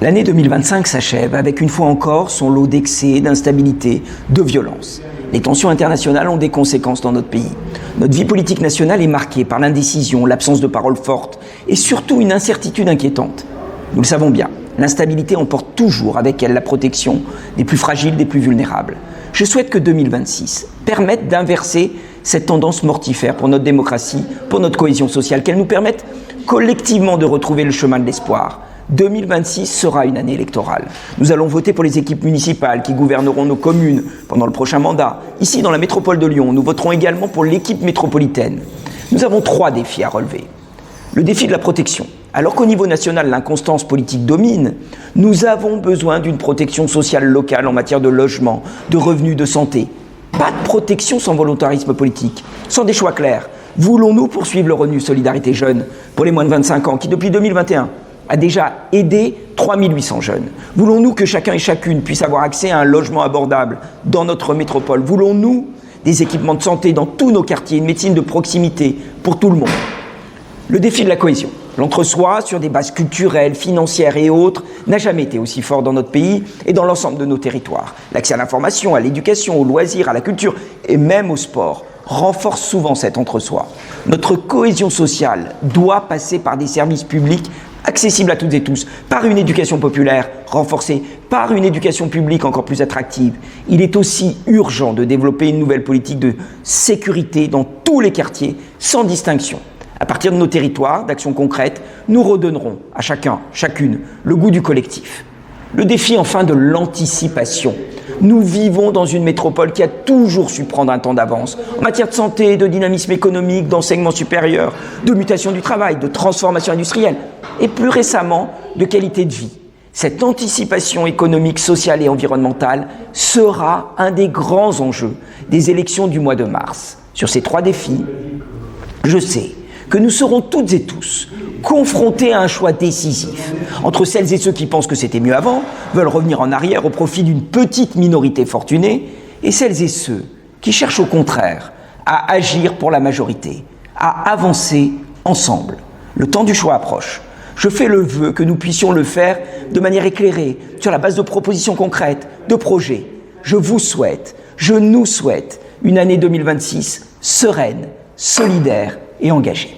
L'année 2025 s'achève avec une fois encore son lot d'excès, d'instabilité, de violence. Les tensions internationales ont des conséquences dans notre pays. Notre vie politique nationale est marquée par l'indécision, l'absence de paroles fortes et surtout une incertitude inquiétante. Nous le savons bien, l'instabilité emporte toujours avec elle la protection des plus fragiles, des plus vulnérables. Je souhaite que 2026 permette d'inverser cette tendance mortifère pour notre démocratie, pour notre cohésion sociale, qu'elle nous permette collectivement de retrouver le chemin de l'espoir. 2026 sera une année électorale. Nous allons voter pour les équipes municipales qui gouverneront nos communes pendant le prochain mandat. Ici, dans la métropole de Lyon, nous voterons également pour l'équipe métropolitaine. Nous avons 3 défis à relever. Le défi de la protection. Alors qu'au niveau national, l'inconstance politique domine, nous avons besoin d'une protection sociale locale en matière de logement, de revenus, de santé. Pas de protection sans volontarisme politique, sans des choix clairs. Voulons-nous poursuivre le revenu solidarité jeune pour les moins de 25 ans qui, depuis 2021, a déjà aidé 3800 jeunes. Voulons-nous que chacun et chacune puisse avoir accès à un logement abordable dans notre métropole? Voulons-nous des équipements de santé dans tous nos quartiers, une médecine de proximité pour tout le monde? Le défi de la cohésion, l'entre-soi sur des bases culturelles, financières et autres, n'a jamais été aussi fort dans notre pays et dans l'ensemble de nos territoires. L'accès à l'information, à l'éducation, aux loisirs, à la culture et même au sport renforce souvent cet entre-soi. Notre cohésion sociale doit passer par des services publics accessible à toutes et tous, par une éducation populaire renforcée, par une éducation publique encore plus attractive. Il est aussi urgent de développer une nouvelle politique de sécurité dans tous les quartiers, sans distinction. À partir de nos territoires, d'actions concrètes, nous redonnerons à chacun, chacune, le goût du collectif. Le défi enfin de l'anticipation. Nous vivons dans une métropole qui a toujours su prendre un temps d'avance en matière de santé, de dynamisme économique, d'enseignement supérieur, de mutation du travail, de transformation industrielle et plus récemment de qualité de vie. Cette anticipation économique, sociale et environnementale sera un des grands enjeux des élections du mois de mars. Sur ces 3 défis, je sais que nous serons toutes et tous confrontés à un choix décisif entre celles et ceux qui pensent que c'était mieux avant, veulent revenir en arrière au profit d'une petite minorité fortunée, et celles et ceux qui cherchent au contraire à agir pour la majorité, à avancer ensemble. Le temps du choix approche. Je fais le vœu que nous puissions le faire de manière éclairée, sur la base de propositions concrètes, de projets. Je vous souhaite, je nous souhaite une année 2026 sereine, solidaire et engagée.